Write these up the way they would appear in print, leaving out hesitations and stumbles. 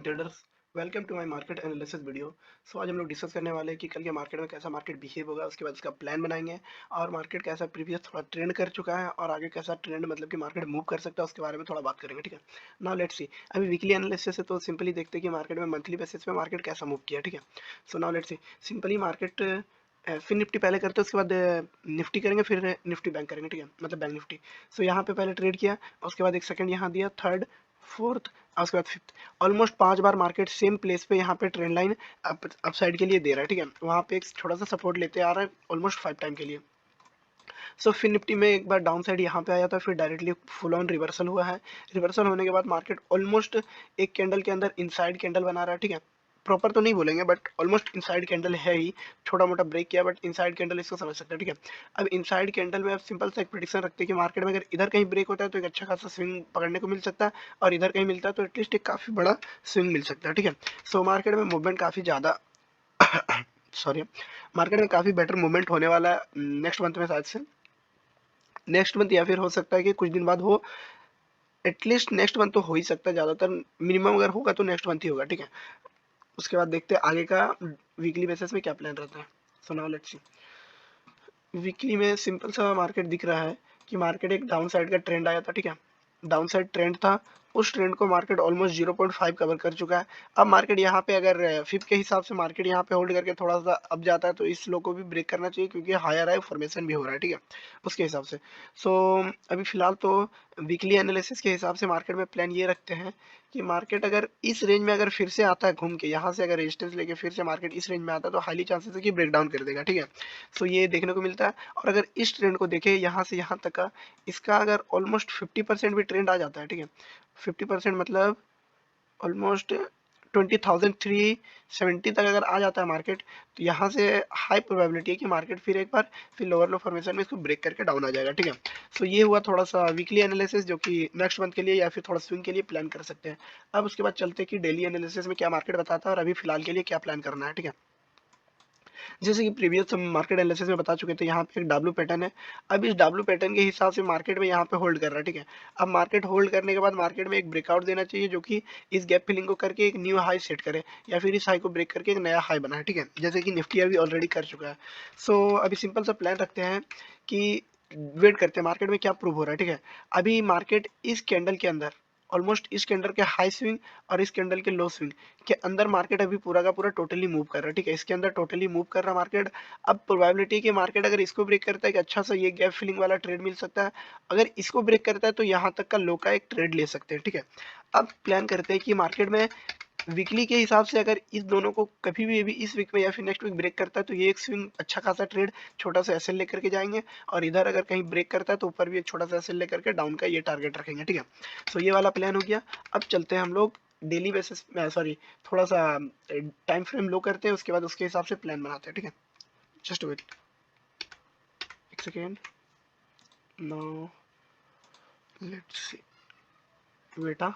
And traders, welcome to my market analysis video. आज हम लोग डिस्कस करने वाले हैं कि कल के मार्केट में कैसा मार्केट बिहेव होगा, उसके बाद इसका प्लान बनाएंगे और मार्केट कैसा प्रीवियस थोड़ा ट्रेंड कर चुका है और आगे कैसा ट्रेंड मतलब कि मार्केट मूव कर सकता है उसके बारे में थोड़ा बात करेंगे। ठीक है, नाउ लेट्स सी। अभी वीकली एनालिसिस है तो सिंपली देखते हैं कि मार्केट में मंथली बेसिस पे मार्केट कैसा मूव किया। ठीक है, now let's C. Simply market फिर निफ्टी पहले करते हैं, उसके बाद निफ्टी करेंगे, फिर निफ्टी बैंक करेंगे। ठीक है, मतलब बैंक निफ्टी। यहाँ पे पहले ट्रेड किया, उसके बाद एक सेकंड यहाँ दिया, थर्ड, फोर्थ और उसके बाद फिफ्थ। ऑलमोस्ट 5 बार मार्केट सेम प्लेस पे यहाँ पे ट्रेंड लाइन अप साइड के लिए दे रहा है। ठीक है, वहाँ पे एक छोटा सा सपोर्ट लेते आ रहा है ऑलमोस्ट 5 टाइम के लिए। फिर निफ्टी में एक बार डाउन साइड यहाँ पे आया था, फिर डायरेक्टली फुल ऑन रिवर्सल हुआ है। रिवर्सल होने के बाद मार्केट ऑलमोस्ट एक कैंडल के अंदर इनसाइड कैंडल बना रहा है। ठीक है, प्रॉपर तो नहीं बोलेंगे बट ऑलमोस्ट इनसाइड कैंडल है ही। छोटा मोटा ब्रेक किया बट इनसाइड कैंडल इसको समझ सकते हैं। ठीक है, अब इनसाइड कैंडल में अब सिंपल सा एक प्रेडिक्शन रखते हैं कि मार्केट में अगर इधर कहीं ब्रेक होता है तो एक अच्छा खासा स्विंग पकड़ने को मिल सकता है, और इधर कहीं मिलता है तो एटलीस्ट एक काफी बड़ा स्विंग मिल सकता है। ठीक है, मार्केट में मूवमेंट काफी ज्यादा सॉरी, मार्केट में काफी बेटर मूवमेंट होने वाला है नेक्स्ट मंथ में, शायद से नेक्स्ट मंथ या फिर हो सकता है कि कुछ दिन बाद हो। एटलीस्ट नेक्स्ट मंथ तो हो ही सकता है, ज्यादातर मिनिमम अगर होगा तो नेक्स्ट मंथ ही होगा। ठीक है, उसके बाद देखते हैं आगे का वीकली बेसिस में क्या प्लान रहता है। Now let's C. वीकली में सिंपल सा मार्केट दिख रहा है कि मार्केट एक डाउन साइड का ट्रेंड आया था। ठीक है, डाउन साइड ट्रेंड था, उस ट्रेंड को मार्केट ऑलमोस्ट 0.5 कवर कर चुका है। अब मार्केट यहाँ पे अगर फिफ्थ के हिसाब से मार्केट यहाँ पे होल्ड करके थोड़ा सा अप जाता है तो इस लो को भी ब्रेक करना चाहिए, क्योंकि हायर हाई फॉर्मेशन भी हो रहा है। ठीक है, उसके हिसाब से अभी फिलहाल तो वीकली एनालिसिस के हिसाब से मार्केट में प्लान ये रखते हैं कि मार्केट अगर इस रेंज में अगर फिर से आता है घूम के, यहाँ से अगर रेजिस्टेंस लेके फिर से मार्केट इस रेंज में आता है तो हाईली चांसेस है कि ब्रेक डाउन कर देगा। ठीक है, ये देखने को मिलता है। और अगर इस ट्रेंड को देखें यहाँ से यहाँ तक का, इसका अगर ऑलमोस्ट 50% भी ट्रेंड आ जाता है। ठीक है, 50% मतलब ऑलमोस्ट 20,370 तक अगर आ जाता है मार्केट, तो यहाँ से हाई प्रोबेबिलिटी है कि मार्केट फिर एक बार फिर लोअर लो फॉर्मेशन में इसको ब्रेक करके डाउन आ जाएगा। ठीक है, ये हुआ थोड़ा सा वीकली एनालिसिस, जो कि नेक्स्ट मंथ के लिए या फिर थोड़ा स्विंग के लिए प्लान कर सकते हैं। अब उसके बाद चलते हैं कि डेली एनालिसिस में क्या मार्केट बताता है और अभी फिलहाल के लिए क्या प्लान करना है। ठीक है, जैसे कि प्रीवियस मार्केट एनालिसिस में बता चुके थे, यहाँ पे एक डब्ल्यू पैटर्न है। अब इस डब्ल्यू पैटर्न के हिसाब से मार्केट में यहाँ पे होल्ड कर रहा है। ठीक है, अब मार्केट होल्ड करने के बाद मार्केट में एक ब्रेकआउट देना चाहिए, जो कि इस गैप फिलिंग को करके एक न्यू हाई सेट करे या फिर इस हाई को ब्रेक करके एक नया हाई बनाए। ठीक है, जैसे कि निफ्टी अभी ऑलरेडी कर चुका है। अभी सिंपल सा प्लान रखते हैं कि वेट करते हैं मार्केट में क्या प्रूव हो रहा है। ठीक है, अभी मार्केट इस कैंडल के अंदर ऑलमोस्ट इस कैंडल के हाई स्विंग और इस कैंडल के लो स्विंग के अंदर मार्केट अभी पूरा का पूरा टोटली मूव कर रहा है। ठीक है, इसके अंदर टोटली मूव कर रहा है मार्केट। अब प्रोबेबिलिटी है कि मार्केट अगर इसको ब्रेक करता है कि अच्छा सा ये गैप फिलिंग वाला ट्रेड मिल सकता है। अगर इसको ब्रेक करता है तो यहाँ तक का लो का एक ट्रेड ले सकते हैं। ठीक है, अब प्लान करते हैं कि मार्केट में वीकली के हिसाब से अगर इस दोनों को कभी भी इस वीक में या फिर नेक्स्ट वीक ब्रेक करता है तो ये एक स्विंग अच्छा खासा ट्रेड छोटा सा एसएल लेकर के जाएंगे, और इधर अगर कहीं ब्रेक करता है तो ऊपर भी एक छोटा सा एसएल लेकर के डाउन का ये टारगेट रखेंगे। ठीक है, ये वाला प्लान हो गया। अब चलते हैं हम लोग डेली बेसिस सॉरी, थोड़ा सा टाइम फ्रेम लो करते हैं, उसके बाद उसके हिसाब से प्लान बनाते हैं। ठीक है, जस्ट वेट एक सेकेंड, नाउ लेट्स सी, बेटा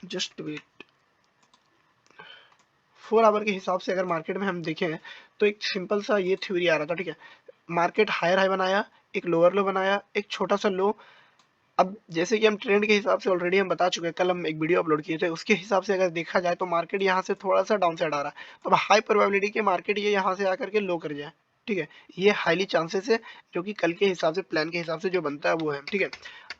जस्ट वेट। 4 आवर के हिसाब से अगर मार्केट में हम देखें तो एक सिंपल सा ये थ्योरी आ रहा था। ठीक है, मार्केट हायर हाई बनाया, एक लोअर लो बनाया, एक छोटा सा लो। अब जैसे कि हम ट्रेंड के हिसाब से ऑलरेडी हम बता चुके हैं, कल हम एक वीडियो अपलोड किए थे, उसके हिसाब से अगर देखा जाए तो मार्केट यहाँ से थोड़ा सा डाउन साइड आ रहा है, तो अब हाई प्रोबेबिलिटी कि मार्केट ये यहाँ से आकर के लो कर जाए। ठीक है, ये हाईली चांसेस है, जो कि कल के हिसाब से प्लान के हिसाब से जो बनता है वो है। ठीक है,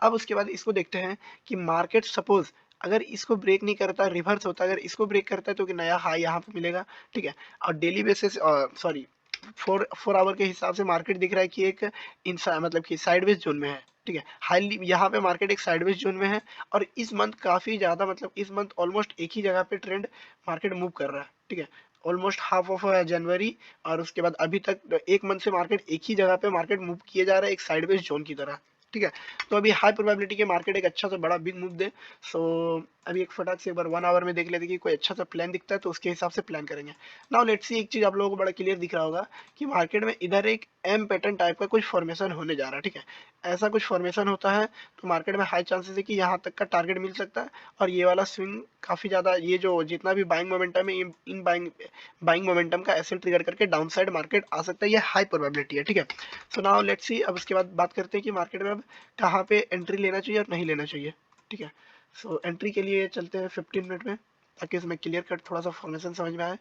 अब उसके बाद इसको देखते हैं कि मार्केट सपोज अगर इसको ब्रेक नहीं करता, रिवर्स होता है, अगर इसको ब्रेक करता है तो कि नया हाई यहाँ पे मिलेगा। ठीक है, और डेली बेसिस सॉरी 4 आवर के हिसाब से मार्केट दिख रहा है कि एक मतलब कि साइडवेज जोन में है। ठीक है, हाईली यहाँ पे मार्केट एक साइडवेज जोन में है, और इस मंथ काफी ज्यादा मतलब इस मंथ ऑलमोस्ट एक ही जगह पे ट्रेंड मार्केट मूव कर रहा है। ठीक है, ऑलमोस्ट हाफ ऑफ जनवरी और उसके बाद अभी तक एक मंथ से मार्केट एक ही जगह पे मार्केट मूव किए जा रहा है, एक साइडवेज जोन की तरह। ठीक है, तो अभी हाई प्रोबेबिलिटी के मार्केट एक अच्छा सा बड़ा बिग मूव दे। सो अभी एक फटाक से एक बार 1 आवर में देख लेते कि कोई अच्छा सा प्लान दिखता है तो उसके हिसाब से प्लान करेंगे। नाउ लेट्स सी, एक चीज आप लोगों को बड़ा क्लियर दिख रहा होगा कि मार्केट में इधर एक एम पैटर्न टाइप का कुछ फॉर्मेशन होने जा रहा है। ठीक है, ऐसा कुछ फॉर्मेशन होता है तो मार्केट में हाई चांसेस है कि यहाँ तक का टारगेट मिल सकता है, और ये वाला स्विंग काफी ज्यादा, ये जो जितना भी बाइंग मोमेंटम है इन बाइंग मोमेंटम का ऐसे ट्रिगर करके डाउन साइड मार्केट आ सकता है, ये हाई प्रोबेबिलिटी है। ठीक है, नाउ लेट्स सी। अब उसके बाद बात करते हैं कि मार्केट में अब कहाँ पे एंट्री लेना चाहिए और नहीं लेना चाहिए। ठीक है, एंट्री के लिए चलते हैं 15 मिनट में। ताकि उसमें क्लियर कट थोड़ा सा फॉर्मेशन समझ में आए।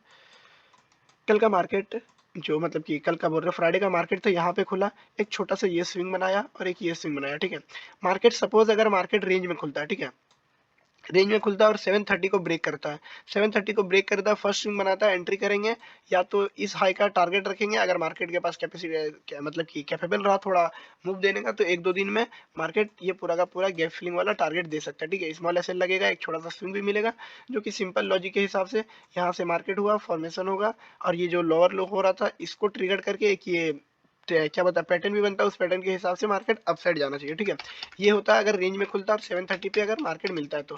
कल का मार्केट जो मतलब कि कल का बोल रहे फ्राइडे का मार्केट था, यहाँ पे खुला, एक छोटा सा ये स्विंग बनाया और एक ये स्विंग बनाया, ठीक है। मार्केट सपोज अगर मार्केट रेंज में खुलता है, ठीक है, रेंज में खुलता है और 730 को ब्रेक करता है, 730 को ब्रेक करता है, फर्स्ट स्विंग बनाता है, एंट्री करेंगे, या तो इस हाई का टारगेट रखेंगे अगर मार्केट के पास कैपेसिटी मतलब कि कैपेबल रहा थोड़ा मूव देने का, तो एक दो दिन में मार्केट ये पूरा का पूरा गैप फिलिंग वाला टारगेट दे सकता है, ठीक है। स्मॉल एसएल लगेगा, एक छोटा सा स्विंग भी मिलेगा, जो कि सिंपल लॉजिक के हिसाब से यहाँ से मार्केट हुआ, फॉर्मेशन होगा, और ये जो लोअर लो हो रहा था इसको ट्रिगर करके एक ये क्या बता पैटर्न भी बनता है, उस पैटर्न के हिसाब से मार्केट अपसाइड जाना चाहिए, ठीक है। ये होता है अगर रेंज में खुलता है और 730 पे अगर मार्केट मिलता है, तो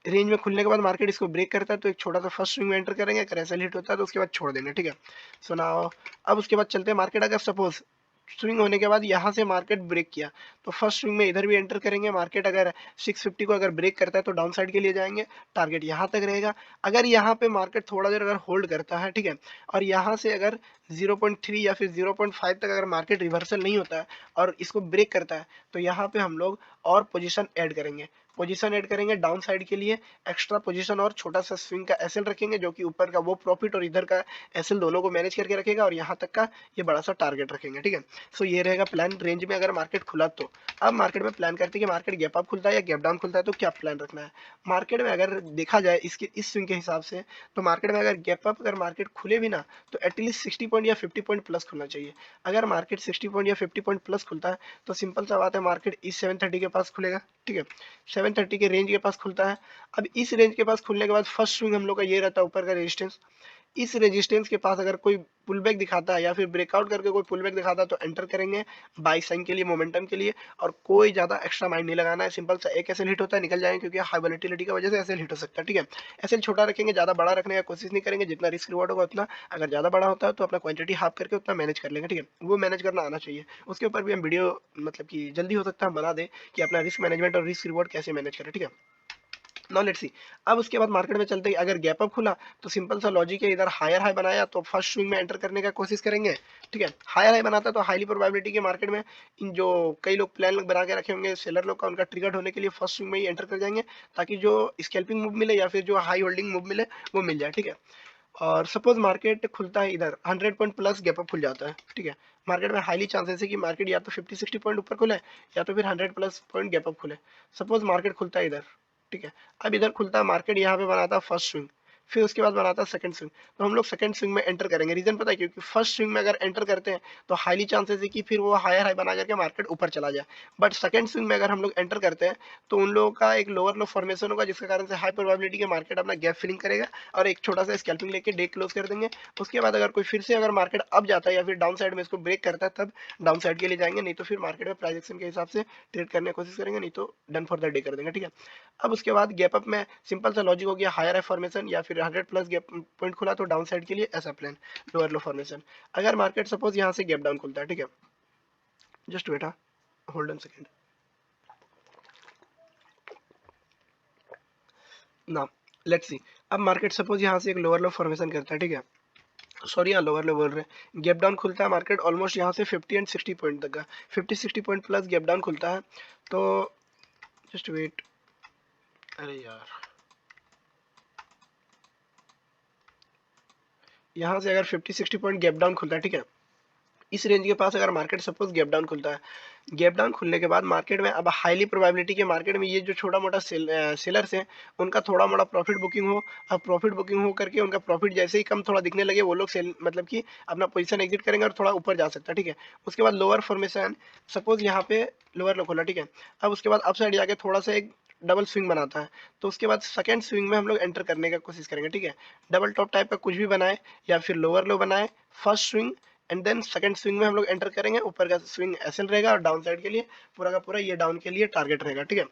रेंज में खुलने के बाद मार्केट इसको ब्रेक करता है तो एक छोटा सा फर्स्ट स्विंग में एंटर करेंगे, अगर ऐसा हिट होता है तो उसके बाद छोड़ देंगे, ठीक है। सो नाउ अब उसके बाद चलते हैं, मार्केट अगर सपोज स्विंग होने के बाद यहाँ से मार्केट ब्रेक किया तो फर्स्ट स्विंग में इधर भी एंटर करेंगे, मार्केट अगर 650 को अगर ब्रेक करता है तो डाउन साइड के लिए जाएंगे, टारगेट यहाँ तक रहेगा। अगर यहाँ पे मार्केट थोड़ा देर अगर होल्ड करता है, ठीक है, और यहाँ से अगर 0.3 या फिर 0.5 तक अगर मार्केट रिवर्सल नहीं होता है और इसको ब्रेक करता है, तो यहाँ पे हम लोग और पोजीशन ऐड करेंगे, पोजीशन ऐड करेंगे डाउन साइड के लिए एक्स्ट्रा पोजीशन, और छोटा सा स्विंग का एसएल रखेंगे जो कि ऊपर का वो प्रॉफिट और इधर का एसएल दोनों को मैनेज करके रखेगा, और यहाँ तक का ये बड़ा सा टारगेट रखेंगे, ठीक है। सो ये रहेगा प्लान रेंज में अगर मार्केट खुला तो। अब मार्केट में प्लान करते हैं कि मार्केट गैप अप खुलता है या गैप डाउन खुलता है, तो क्या प्लान रखना है। मार्केट में अगर देखा जाए इसके इस स्विंग के हिसाब से, तो मार्केट में अगर गैप अप अगर मार्केट खुले भी ना तो एटलीस्ट 60 पॉइंट या 50 पॉइंट प्लस खुलना चाहिए। अगर मार्केट 60 पॉइंट या 50 पॉइंट प्लस खुलता है तो सिंपल सा बात है मार्केट इस 730 के पास खुलेगा, ठीक है, 730 के रेंज के पास खुलता है। अब इस रेंज के पास खुलने के बाद फर्स्ट स्विंग हम लोग का ये रहता है ऊपर का रेजिस्टेंस, इस रेजिस्टेंस के पास अगर कोई पुल बैक दिखाता है या फिर ब्रेकआउट करके कोई पुल बैक दिखाता है तो एंटर करेंगे बाई साइन के लिए, मोमेंटम के लिए, और कोई ज्यादा एक्स्ट्रा माइंड नहीं लगाना है, सिंपल सा एक एसएल हिट होता है निकल जाएंगे, क्योंकि हाई वोलेटिलिटी की वजह से एसएल हिट हो सकता है, ठीक है। एसएल छोटा रखेंगे, ज्यादा बड़ा रखने का कोशिश नहीं करेंगे, जितना रिस्क रिवॉर्ड होगा उतना, अगर ज्यादा बड़ा होता है तो अपना क्वांटिटी हाफ करके उतना मैनेज कर लेंगे, ठीक है, वो मैनेज करना आना चाहिए। उसके ऊपर भी हम वीडियो मतलब कि जल्दी हो सकता है हम बना दें कि अपना रिस्क मैनेजमेंट और रिस्क रिवॉर्ड कैसे मैनेज करें, ठीक है। Now let's see. अब उसके बाद मार्केट में चलते ही अगर गैप अप खुला तो सिंपल सा लॉजिक है, इधर हायर हाई बनाया तो फर्स्ट स्विंग में एंटर करने का कोशिश करेंगे, ठीक है। हायर हाई बनाता तो हाईली प्रोबेबिलिटी के मार्केट में इन जो कई लोग प्लान बना के रखे होंगे सेलर लोग का, उनका ट्रिगर होने के लिए फर्स्ट स्विंग में ही एंटर कर जाएंगे, ताकि जो स्कैल्पिंग मूव मिले या फिर जो हाई होल्डिंग मूव मिले वो मिल जाए, ठीक है। और सपोज मार्केट खुलता है इधर 100 पॉइंट प्लस गैप अप खुल जाता है, ठीक है, मार्केट में हाईली चांसेस है कि मार्केट या तो 50-60 पॉइंट ऊपर खुले या तो फिर 100 प्लस पॉइंट गैप अप खुले। सपोज मार्केट खुलता है इधर, ठीक है, अब इधर खुलता है मार्केट, यहाँ पे बनाता है फर्स्ट स्विंग, फिर उसके बाद बनाता है सेकंड स्विंग, तो हम लोग सेकंड स्विंग में एंटर करेंगे। रीजन पता है, क्योंकि फर्स्ट स्विंग में अगर एंटर करते हैं तो हाईली चांसेस है कि फिर वो हायर हाई बना करके मार्केट ऊपर चला जाए, बट सेकंड स्विंग में अगर हम लोग एंटर करते हैं तो उन लोगों का एक लोअर लो फॉर्मेशन होगा, जिसके कारण से हाई प्रोबेबिलिटी के मार्केट अपना गैप फिलिंग करेगा और एक छोटा सा स्कैल्पिंग लेके डे क्लोज कर देंगे। उसके बाद अगर कोई फिर से अगर मार्केट अप जाता है या फिर डाउन साइड में इसको ब्रेक करता है तब डाउन साइड के लिए जाएंगे, नहीं तो फिर मार्केट में प्राइस एक्शन के हिसाब से ट्रेड करने की कोशिश करेंगे, नहीं तो डन फॉर द डे कर देंगे, ठीक है। अब उसके बाद गैप अप में सिंपल सा लॉजिक हो गया, हायर फॉर्मेशन या फिर 100 प्लस गैप पॉइंट खुला तो डाउन साइड के लिए ऐसा प्लान, लोअर लो फॉर्मेशन। अगर मार्केट सपोज यहाँ से गैप डाउन खुलता है, ठीक है, just wait, hold on second ना, लेट्स सी। अब मार्केट सपोज यहाँ से एक लोअर लो फॉर्मेशन करता है, ठीक है, सॉरी यहाँ लोअर लो बोल रहे हैं, गैप डाउन खुलता है मार्केट ऑलमोस्ट यहाँ से 50 एंड 60 पॉइंट तक का, 50-60 पॉइंट प्लस गैप डाउन खुलता है, तो जस्ट वेट, अरे यार, यहाँ से अगर 50-60 पॉइंट गैप डाउन खुलता है, ठीक है, इस रेंज के पास अगर मार्केट सपोज गैप डाउन खुलता है, गैप डाउन खुलने के बाद मार्केट में अब हाईली प्रोबेबिलिटी के मार्केट में ये जो छोटा मोटा सेलर्स हैं उनका थोड़ा मोटा प्रॉफिट बुकिंग हो, अब प्रॉफिट बुकिंग हो करके उनका प्रॉफिट जैसे ही कम थोड़ा दिखने लगे वो लोग सेल मतलब कि अपना पोजीशन एग्जिट करेंगे और थोड़ा ऊपर जा सकता है, ठीक है। उसके बाद लोअर फॉर्मेशन, सपोज यहाँ पे लोअर लो खोला, ठीक है, अब उसके बाद अप साइड जाके थोड़ा सा एक डबल स्विंग बनाता है, तो उसके बाद सेकंड स्विंग में हम लोग एंटर करने का कोशिश करेंगे, ठीक है, डबल टॉप टाइप का कुछ भी बनाए या फिर लोअर लो बनाए, first swing and then second swing में हम लोग एंटर करेंगे, ऊपर का स्विंग एसएल रहेगा और डाउन साइड के लिए पूरा का पूरा ये डाउन के लिए टारगेट रहेगा, ठीक है।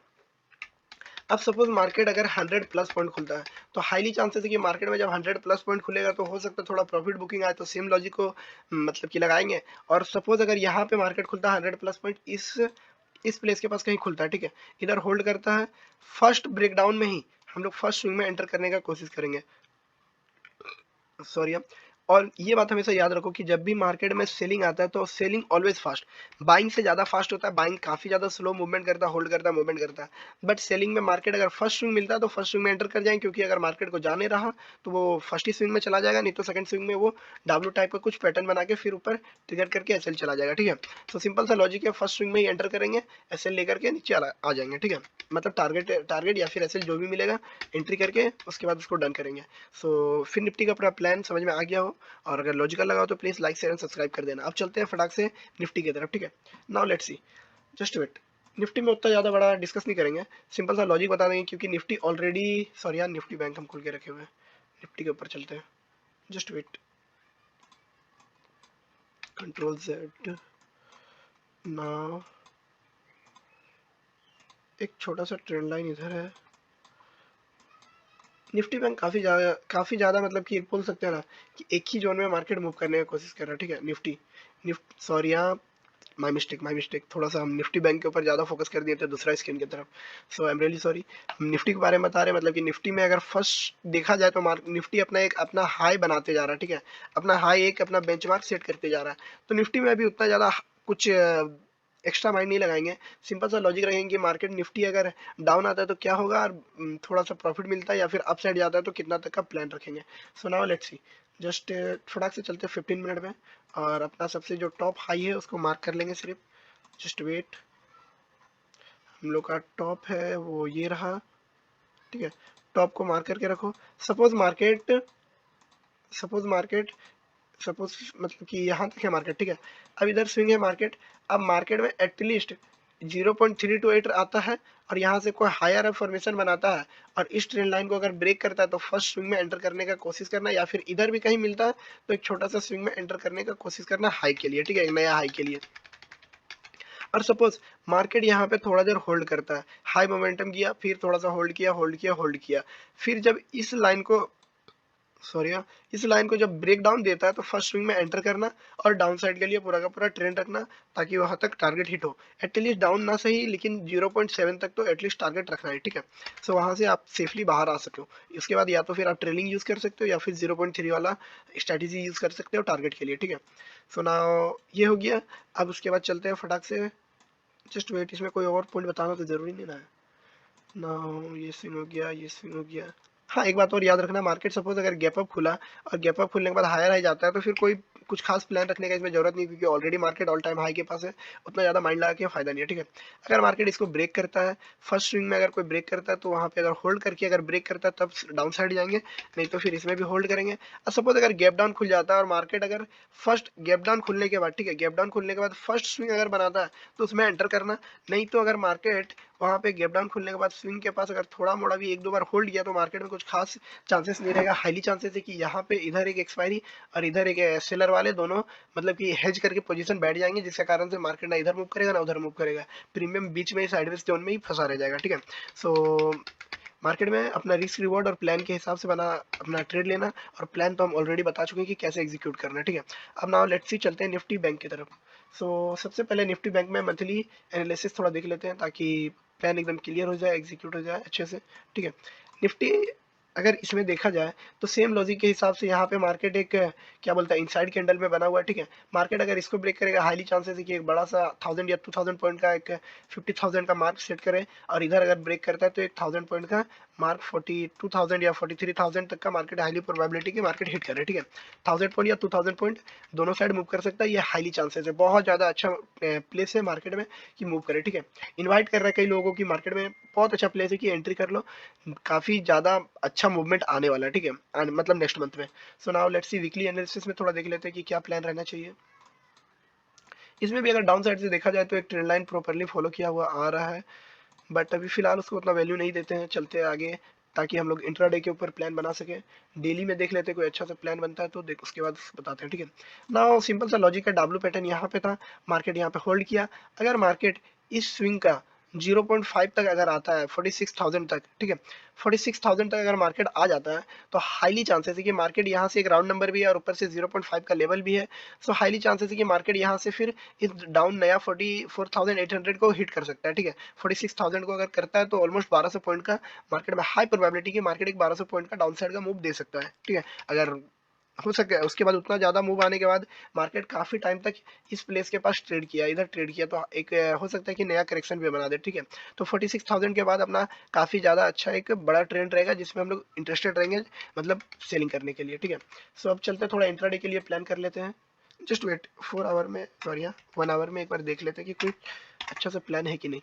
अब सपोज मार्केट अगर 100 प्लस पॉइंट खुलता है तो हाईली चांसेस है कि मार्केट में जब 100 प्लस पॉइंट खुलेगा तो हो सकता है थोड़ा प्रॉफिट बुकिंग आए, तो सेम लॉजिक को मतलब कि लगाएंगे। और सपोज अगर यहाँ पे मार्केट खुलता है 100 प्लस पॉइंट इस प्लेस के पास कहीं खुलता है, ठीक है, इधर होल्ड करता है, फर्स्ट ब्रेकडाउन में ही हम लोग फर्स्ट स्विंग में एंटर करने का कोशिश करेंगे, सॉरी। और ये बात हमेशा याद रखो कि जब भी मार्केट में सेलिंग आता है तो सेलिंग ऑलवेज फास्ट, बाइंग से ज़्यादा फास्ट होता है। बाइंग काफ़ी ज़्यादा स्लो मूवमेंट करता है, होल्ड करता है, मूवमेंट करता है। बट सेलिंग में मार्केट अगर फर्स्ट स्विंग मिलता है तो फर्स्ट स्विंग में एंटर कर जाएंगे, क्योंकि अगर मार्केट को जाने रहा तो वो फर्स्ट ही स्विंग में चला जाएगा, नहीं तो सेकंड स्विंग में वो डब्ल्यू टाइप का कुछ पैटर्न बना के फिर ऊपर ट्रिगर करके एसएल चला जाएगा। ठीक है, तो सिंपल सा लॉजिक है, फर्स्ट स्विंग में ही एंटर करेंगे, एसएल लेकर के नीचे आ जाएंगे। ठीक है, मतलब टारगेट या फिर एसएल जो भी मिलेगा एंट्री करके उसके बाद उसको डन करेंगे। सो फिर निफ्टी का पूरा प्लान समझ में आ गया हो, और अगर लॉजिकल लगा हो तो please like share and subscribe कर देना। अब चलते हैं फटाक से निफ्टी की तरफ। ठीक है, now let's see, just wait. Nifty में उतना ज़्यादा बड़ा डिस्कस नहीं करेंगे, सिंपल सा लॉजिक बता देंगे, क्योंकि निफ्टी ऑलरेडी, सॉरी यार, निफ्टी बैंक हम खोल के रखे हुए हैं। निफ्टी के ऊपर चलते हैं, just wait, control Z. Now एक छोटा सा ट्रेंड लाइन इधर है। निफ्टी बैंक काफ़ी ज़्यादा मतलब कि एक बोल सकते हैं ना कि एक ही जोन में मार्केट मूव करने की कोशिश कर रहा है। ठीक है, निफ्ट सॉरी यहाँ माई मिस्टेक, थोड़ा सा हम निफ्टी बैंक के ऊपर ज़्यादा फोकस कर दिए थे दूसरा स्क्रीन की तरफ। सो आई एम रियली सॉरी। हम निफ्टी के बारे में बता रहे हैं, मतलब कि निफ्टी में अगर फर्स्ट देखा जाए तो निफ्टी अपना हाई बनाते जा रहा है। ठीक है, अपना हाई एक अपना बेंचमार्क सेट करते जा रहा है। तो निफ्टी में अभी उतना ज़्यादा कुछ एक्स्ट्रा माइंड नहीं लगाएंगे, सिंपल सा लॉजिक रखेंगे कि मार्केट निफ्टी अगर डाउन आता है तो क्या होगा, और थोड़ा सा प्रॉफिट मिलता है, या फिर अप साइड जाता है तो कितना तक का प्लान रखेंगे। So now let's see, just फटाक से चलते हैं 15 मिनट में, और अपना सबसे जो टॉप हाई है उसको मार्क कर लेंगे सिर्फ। जस्ट वेट, हम लोग का टॉप है वो ये रहा। ठीक है, टॉप को मार्क करके रखो। सपोज मार्केट सपोज मतलब कि यहाँ तक है मार्केट। ठीक है, अब इधर स्विंग है मार्केट। अब मार्केट में एटलीस्ट 0.328 आता है, और यहाँ से कोई हायर फॉर्मेशन बनाता है और इस ट्रेंड लाइन को अगर ब्रेक करता है तो फर्स्ट स्विंग में एंटर करने का कोशिश करना, या फिर इधर भी कहीं मिलता है तो एक छोटा सा स्विंग में एंटर करने का कोशिश करना हाई के लिए। ठीक है, एक नया हाई के लिए। और सपोज मार्केट यहाँ पे थोड़ा देर होल्ड करता है, हाई मोमेंटम किया, फिर थोड़ा सा होल्ड किया, होल्ड किया, होल्ड किया, फिर जब इस लाइन को, सॉरी हाँ, इस लाइन को जब ब्रेक डाउन देता है तो फर्स्ट स्विंग में एंटर करना, और डाउन साइड के लिए पूरा का पूरा ट्रेंड रखना, ताकि वहां तक टारगेट हिट हो। एटलीस्ट डाउन ना सही, लेकिन 0.7 तक तो एटलीस्ट टारगेट रखना है। ठीक है, सो वहां से आप सेफली बाहर आ सको। इसके बाद या तो फिर आप ट्रेलिंग यूज कर सकते हो, या फिर 0.3 वाला स्ट्रेटेजी यूज कर सकते हो टारगेट के लिए। ठीक है, सो ना ये हो गया। अब उसके बाद चलते हैं फटाक से, जस्ट वेट, इसमें कोई और पॉइंट बताना तो जरूरी नहीं ना है ना। ये स्विंग हो गया, ये स्विंग हो गया। हाँ, एक बात और याद रखना, मार्केट सपोज अगर गैप अप खुला और गैप अप खुलने के बाद हायर हाई जाता है तो फिर कोई कुछ खास प्लान रखने का इसमें जरूरत नहीं, क्योंकि already market all time high के पास है, उतना ज़्यादा माइंड लगा के फायदा नहीं है। ठीक है, अगर मार्केट इसको ब्रेक करता है, फर्स्ट स्विंग में अगर कोई ब्रेक करता है तो वहाँ पे अगर होल्ड करके अगर ब्रेक करता है तब डाउन साइड जाएंगे, नहीं तो फिर इसमें भी होल्ड करेंगे। और सपोज अगर गैप डाउन खुल जाता है और मार्केट अगर फर्स्ट गैप डाउन खुलने के बाद, ठीक है, गैप डाउन खुलने के बाद फर्स्ट स्विंग अगर बनाता है तो उसमें एंटर करना, नहीं तो अगर मार्केट वहाँ पे गैप डाउन खुलने के बाद स्विंग के पास अगर थोड़ा मोड़ा भी एक दो बार होल्ड किया तो मार्केट में कुछ खास चांसेस नहीं रहेगा। हाईली चांसेस है कि यहाँ पे इधर एक एक्सपायरी और इधर एक सेलर वाले दोनों मतलब कि हेज करके पोजीशन बैठ जाएंगे, जिसके कारण से मार्केट ना इधर मूव करेगा ना उधर मूव करेगा, प्रीमियम बीच में ही साइडवेज जोन में ही फंसा रह जाएगा। ठीक है, सो मार्केट में अपना रिस्क रिवॉर्ड और प्लान के हिसाब से बना अपना ट्रेड लेना, और प्लान तो हम ऑलरेडी बता चुके हैं कि कैसे एग्जीक्यूट करना है। ठीक है, अब नाउ लेट्स सी, चलते हैं निफ्टी बैंक की तरफ। सो सबसे पहले निफ्टी बैंक में मंथली एनालिसिस थोड़ा देख लेते हैं, ताकि प्लान एकदम क्लियर हो जाए, एग्जीक्यूट हो जाए अच्छे से। ठीक है, निफ्टी अगर इसमें देखा जाए तो सेम लॉजिक के हिसाब से यहाँ पे मार्केट एक क्या बोलता है इनसाइड कैंडल में बना हुआ है। ठीक है, मार्केट अगर इसको ब्रेक करेगा, हाईली चांसेस है कि एक बड़ा सा 1000 या 2000 पॉइंट का एक 50,000 का मार्क सेट करे, और इधर अगर ब्रेक करता है तो एक 1000 पॉइंट का मार्क 42,000 या 43,000 तक का मार्केट हाईली प्रोबेबिलिटी की मार्केट हिट करे। ठीक है, 1000 पॉइंट या 2000 पॉइंट दोनों साइड मूव कर सकता है, ये हाईली चांसेस है, बहुत ज़्यादा अच्छा प्लेस है मार्केट में कि मूव करे। ठीक है, इन्वाइट कर रहा है कई लोगों की मार्केट में, बहुत अच्छा प्लेस है कि एंट्री कर लो, काफ़ी ज़्यादा अच्छा मूवमेंट आने वाला है। ठीक है, मतलब नेक्स्ट मंथ में। So now let's C, weekly analysis में थोड़ा देख लेते हैं कि क्या प्लान रहना चाहिए। इसमें भी अगर डाउन साइड से देखा जाए तो एक ट्रेंड लाइन प्रॉपरली फॉलो किया हुआ आ रहा है, बट अभी फिलहाल उसको उतना वैल्यू नहीं देते हैं, चलते हैं आगे, ताकि हम लोग इंट्राडे के ऊपर प्लान बना सके। डेली में देख लेते हैं, कोई अच्छा सा प्लान बनता है तो देख उसके बाद बताते हैं। ठीक है, ना सिंपल सा लॉजिक है, डब्ल्यू पैटर्न यहाँ पे था, मार्केट यहाँ पे होल्ड किया, अगर मार्केट इस स्विंग का 0.5 तक अगर आता है 46,000 तक, ठीक है, 46,000 तक अगर मार्केट आ जाता है तो हाईली चांसेस है कि मार्केट यहाँ से एक राउंड नंबर भी है और ऊपर से 0.5 का लेवल भी है। सो हाईली चांसेस है कि मार्केट यहाँ से फिर इस डाउन नया 44,800 को हिट कर सकता है। ठीक है, 46,000 को अगर करता है तो ऑलमोस्ट 1200 पॉइंट का मार्केट में हाई प्रोबेबिलिटी की मार्केट एक 1200 पॉइंट का डाउन साइड का मूव दे सकता है। ठीक है, अगर हो सके उसके बाद उतना ज़्यादा मूव आने के बाद मार्केट काफ़ी टाइम तक इस प्लेस के पास ट्रेड किया, इधर ट्रेड किया, तो एक हो सकता है कि नया करेक्शन भी बना दे, ठीक है। तो 46,000 के बाद अपना काफ़ी ज़्यादा अच्छा एक बड़ा ट्रेंड रहेगा जिसमें हम लोग इंटरेस्टेड रहेंगे, मतलब सेलिंग करने के लिए, ठीक है। सो अब चलते हैं थोड़ा इंट्राडे के लिए प्लान कर लेते हैं। जस्ट वेट 4 आवर में, सॉरी 1 आवर में एक बार देख लेते हैं कि कोई अच्छा सा प्लान है कि नहीं।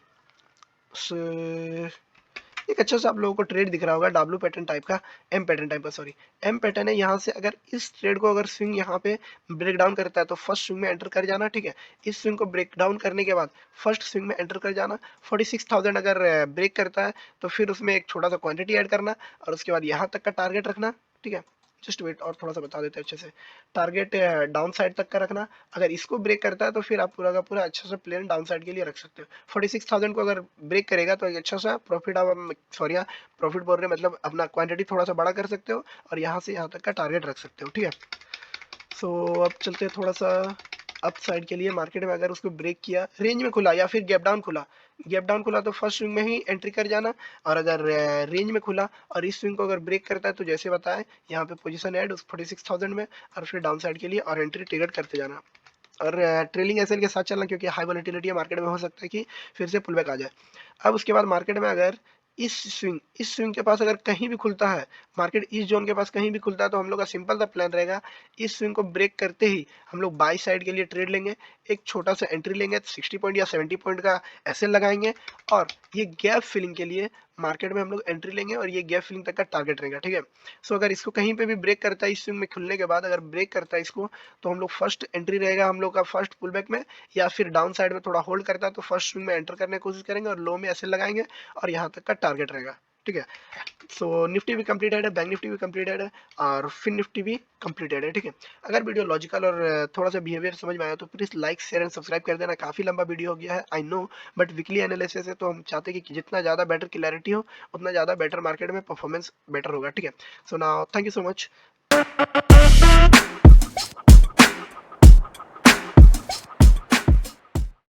एक अच्छा सा आप लोगों को ट्रेड दिख रहा होगा डब्ल्यू पैटर्न टाइप का, एम पैटर्न टाइप का, सॉरी एम पैटर्न है। यहाँ से अगर इस ट्रेड को अगर स्विंग यहाँ पे ब्रेक डाउन करता है तो फर्स्ट स्विंग में एंटर कर जाना, ठीक है। इस स्विंग को ब्रेक डाउन करने के बाद फर्स्ट स्विंग में एंटर कर जाना। 46,000 अगर ब्रेक करता है तो फिर उसमें एक छोटा सा क्वांटिटी ऐड करना और उसके बाद यहाँ तक का टारगेट रखना, ठीक है। जस्ट वेट और थोड़ा सा बता देते हैं अच्छे से। टारगेट डाउन साइड तक का रखना। अगर इसको ब्रेक करता है तो फिर आप पूरा का पूरा अच्छा सा प्लेन डाउन साइड के लिए रख सकते हो। 46,000 को अगर ब्रेक करेगा तो एक अच्छा सा प्रॉफिट आप, सॉरी प्रॉफिट बोल रहे हैं, मतलब अपना क्वांटिटी थोड़ा सा बड़ा कर सकते हो और यहाँ से यहाँ तक का टारगेट रख सकते हो, ठीक है। सो अब चलते हैं थोड़ा सा अप साइड के लिए। मार्केट में अगर उसको ब्रेक किया, रेंज में खुला या फिर गैप डाउन खुला, गैप डाउन खुला तो फर्स्ट स्विंग में ही एंट्री कर जाना। और अगर रेंज में खुला और इस स्विंग को अगर ब्रेक करता है तो जैसे बताएं यहाँ पे पोजीशन ऐड उस 46,000 में और फिर डाउन साइड के लिए और एंट्री ट्रिगर करते जाना और ट्रेलिंग एसएल के साथ चलना, क्योंकि हाई वॉलेटिलिटी है मार्केट में, हो सकता है कि फिर से पुल बैक आ जाए। अब उसके बाद मार्केट में अगर इस स्विंग के पास अगर कहीं भी खुलता है, मार्केट इस जोन के पास कहीं भी खुलता है, तो हम लोग का सिंपल सा प्लान रहेगा, इस स्विंग को ब्रेक करते ही हम लोग बाई साइड के लिए ट्रेड लेंगे, एक छोटा सा एंट्री लेंगे, 60 पॉइंट या 70 पॉइंट का एसएल लगाएंगे और ये गैप फिलिंग के लिए मार्केट में हम लोग एंट्री लेंगे और ये गैप फिलिंग तक का टारगेट रहेगा, ठीक है। सो अगर इसको कहीं पे भी ब्रेक करता है, इस स्विंग में खुलने के बाद अगर ब्रेक करता है इसको, तो हम लोग फर्स्ट एंट्री रहेगा हम लोग का फर्स्ट पुल बैक में, या फिर डाउन साइड में थोड़ा होल्ड करता है तो फर्स्ट स्विंग में एंटर करने की कोशिश करेंगे और लो में एसएल लगाएंगे और यहाँ तक का टारगेट रहेगा, ठीक है। सो निफ्टी भी कंप्लीटेड है, बैंक निफ्टी भी कंप्लीटेड है और फिन निफ्टी भी कंप्लीटेड है, ठीक है। अगर वीडियो लॉजिकल और थोड़ा सा बिहेवियर समझ में आया तो please like share and subscribe कर देना। काफी लंबा वीडियो हो गया है I know, but weekly analysis है तो हम चाहते हैं कि जितना ज्यादा बेटर क्लैरिटी हो उतना ज्यादा बेटर मार्केट में परफॉर्मेंस बेटर होगा, ठीक है। So now thank you so much.